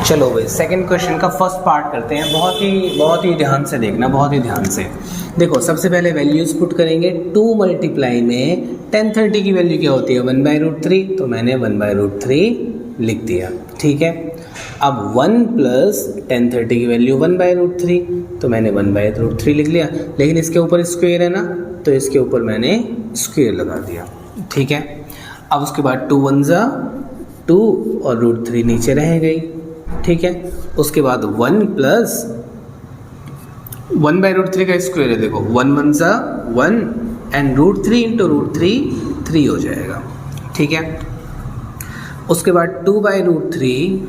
चलो भाई second question का फर्स्ट पार्ट करते हैं। बहुत ही ध्यान से देखना, बहुत ही ध्यान से देखो। सबसे पहले वैल्यूज पुट करेंगे। 2 मल्टीप्लाई में 1030 की वैल्यू क्या होती है? 1/√3, तो मैंने 1/√3 लिख दिया, ठीक है। अब 1 प्लस 1030 की वैल्यू 1/√3, तो मैंने 1/√3 लिख लिया। लेकिन इसके ऊपर स्क्वायर है ना, तो इसके ऊपर मैंने स्क्वायर लगा दिया, ठीक है। अब उसके बाद 2 1 जा 2 और √3 नीचे रह गई, ठीक है। उसके बाद 1 प्लस 1/√3 का स्क्वायर है, देखो 1 1 जा 1 एंड √3 इंटू √3 3 हो जाएगा, ठीक है। उसके बाद 2/√3,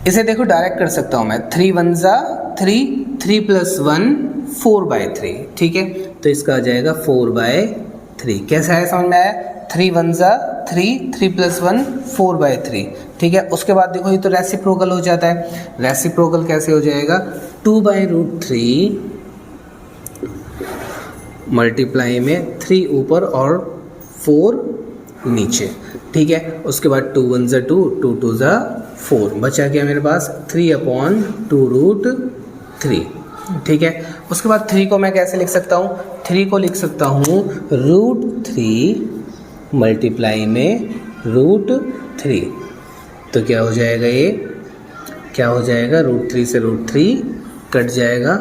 इसे देखो डायरेक्ट कर सकता हूं मैं। 3 1 जा 3, 3 प्लस 1 4/3, ठीक है। तो इसका आ जाएगा 4/3। कैसा है, समझ में आया? 3 1 जा 3, 3 प्लस 1 4/3, ठीक है। उसके बाद देखो ये तो रेसिप्रोकल हो जाता है। रेसिप्रोकल कैसे हो जाएगा? 2/√3 मल्टीप्लाई में 3 ऊपर और 4 नीचे, ठीक है। उसके बाद 2 1 जा 2, 2 2 जा 4, बचा क्या मेरे पास? 3/2√3, ठीक है। उसके बाद 3 को मैं कैसे लिख सकता हूँ? 3 को लिख सकता हूँ √3 मल्टीप्लाई में √3, तो क्या हो जाएगा? ये क्या हो जाएगा? √3 से √3 कट जाएगा,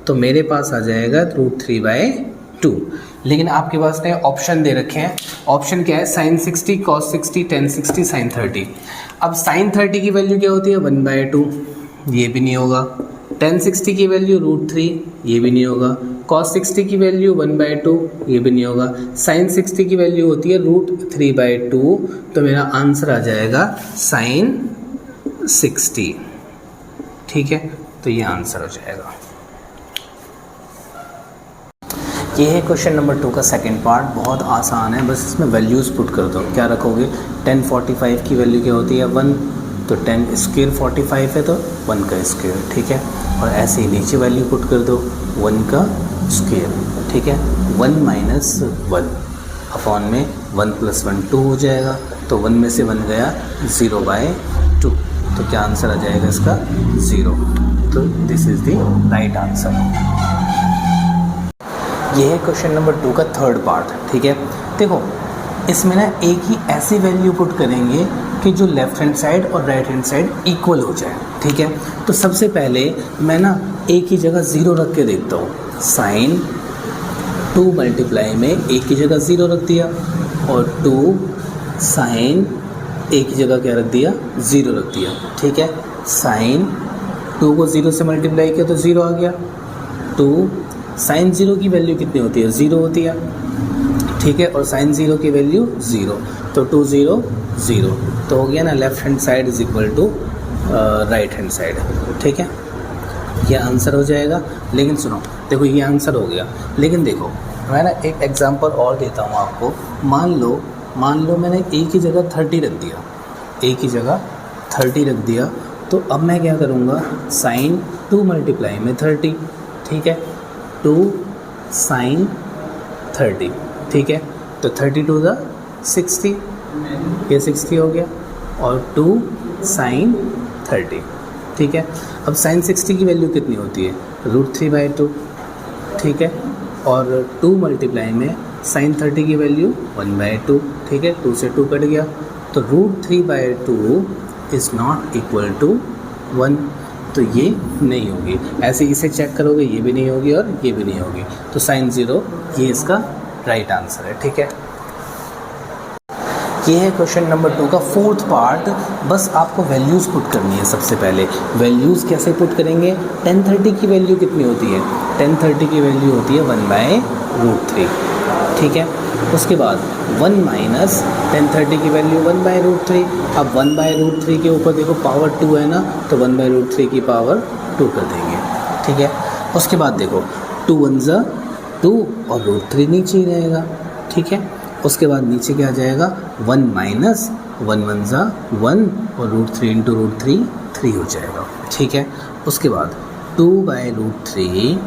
तो मेरे पास आ जाएगा √3/2। लेकिन आपके पास ने ऑप्शन दे रखे हैं। ऑप्शन क्या है? sin 60, cos 60, tan 60, sin 30। अब sin 30 की वैल्यू क्या होती है? 1/2, ये भी नहीं होगा। tan 60 की वैल्यू √3, ये भी नहीं होगा। cos 60 की वैल्यू 1/2, ये भी नहीं होगा। sin 60 की वैल्यू होती है √3/2, तो मेरा आंसर आ जाएगा sin 60, ठीक है। तो ये आंसर हो जाएगा। ये है क्वेश्चन नंबर 2 का सेकंड पार्ट। बहुत आसान है, बस इसमें वैल्यूज़ पुट कर दो। क्या रखोगे? 1045 की वैल्यू क्या होती है? 1, तो 10 स्क्वायर 45 है, तो 1 का स्क्वायर, ठीक है। और ऐसे ही नीचे वैल्यू पुट कर दो 1 का स्क्वायर, ठीक है। 1 माइनस 1 अपॉन में 1 प्लस 1 2 हो जाएगा, तो 1 में से 1 गया 0/2, तो क्या आंसर आ जाएगा इसका? 0। तो this is the right answer. ये है क्वेश्चन नंबर 2 का थर्ड पार्ट, ठीक है। देखो इसमें ना एक ही ऐसी वैल्यू पुट करेंगे कि जो लेफ्ट हैंड साइड और राइट हैंड साइड इक्वल हो जाए, ठीक है। तो सबसे पहले मैं ना एक ही जगह 0 रख के देखता हूँ। sin 2 मल्टीप्लाई में एक ही जगह 0 रख दिया, और 2 sin एक ही जगह क्या रख दिया? 0 रख दिया, ठीक है। sin 2 को 0 से मल्टीप्लाई किया तो 0 आ गया। 2 sin 0 की वैल्यू कितनी होती है? 0 होती है, ठीक है। और sin 0 की वैल्यू 0, तो 2 0 0, तो हो गया ना left hand side is equal to right hand side, ठीक है। ये आंसर हो जाएगा। लेकिन सुनो, देखो ये आंसर हो गया, लेकिन देखो मैं ना एक एग्जांपल और देता हूँ आपको। मान लो मैंने एक ही जगह 30 रख दिया, एक ही जगह 30 रख दिया, तो अब मैं क्या करूँगा? sin 2 मल्टीप्लाई में 30, ठीक है। 2 sin 30, ठीक है। तो 32 ज़ा 60, ये 60 हो गया, और 2 sin 30, ठीक है। अब sin 60 की वैल्यू कितनी होती है? √3/2, ठीक है। और 2 मल्टीप्लाई में sin 30 की वैल्यू 1/2, ठीक है। 2 से 2 कट गया, तो √3/2 इज़ नॉट इक्वल टू 1, तो ये नहीं होगी। ऐसे इसे चेक करोगे, ये भी नहीं होगी और ये भी नहीं होगी, तो sin 0 ये इसका राइट आंसर है, ठीक है। ये है क्वेश्चन नंबर 2 का फोर्थ पार्ट। बस आपको वैल्यूज़ पुट करनी है। सबसे पहले वैल्यूज़ कैसे पुट करेंगे? 1030 की वैल्यू कितनी होती है? 1030 की वैल्यू होती है 1/√3, ठीक है। उसके बाद 1 माइनस 1030 की वैल्यू 1/√3। अब 1/√3 के ऊपर देखो पावर 2 है ना, तो 1/√3 की पावर 2 कर देंगे, ठीक है। उसके बाद देखो 2 1 जा 2 और √3 नीचे ही रहेगा, ठीक है। उसके बाद नीचे क्या आ जाएगा? 1 माइनस 1 1 जा 1 और √3 इंटू √3 3 हो जाएगा, ठीक है। उसके बाद 2/√3,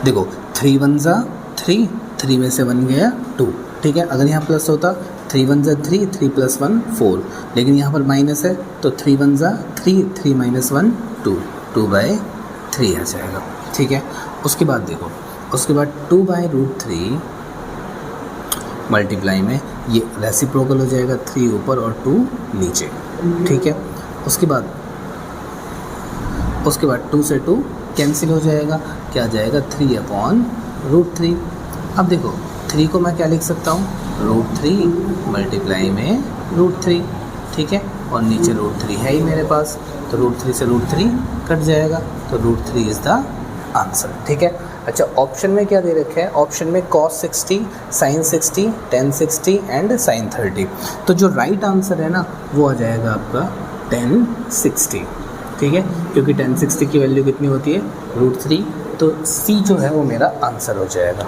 देखो 3 1 जा 3, 3 में से 1 गया 2, ठीक है। अगर यहाँ प्लस होता 3 1 ज़ा 3, 3 + 1 4, लेकिन यहाँ पर माइनस है तो 3 1 ज़ा 3, 3 - 1 2, 2/3 आ जाएगा। ठीक है, उसके बाद देखो, उसके बाद 2/√3 मल्टीप्लाई में ये रेसिप्रोकल हो जाएगा, 3 ऊपर और 2 नीचे। ठीक है, उसके बाद 2 से 2 कैंसिल हो जाएगा, क्या आ जाएगा 3/√3। अब देखो 3 को मैं क्या लिख सकता हूँ, √3 मल्टीप्लाई में √3। ठीक है, और नीचे √3 है ही मेरे पास, तो √3 से √3 कट जाएगा, तो √3 इज़ द आंसर। ठीक है, अच्छा ऑप्शन में क्या दे रखा है, ऑप्शन में cos 60, sin 60, tan 60 and sin 30। तो जो राइट आंसर है ना वो आ जाएगा आपका tan 60। ठीक है, क्योंकि tan 60 की वैल्यू कितनी होती है, √3, तो C जो है वो मेरा आंसर हो जाएगा।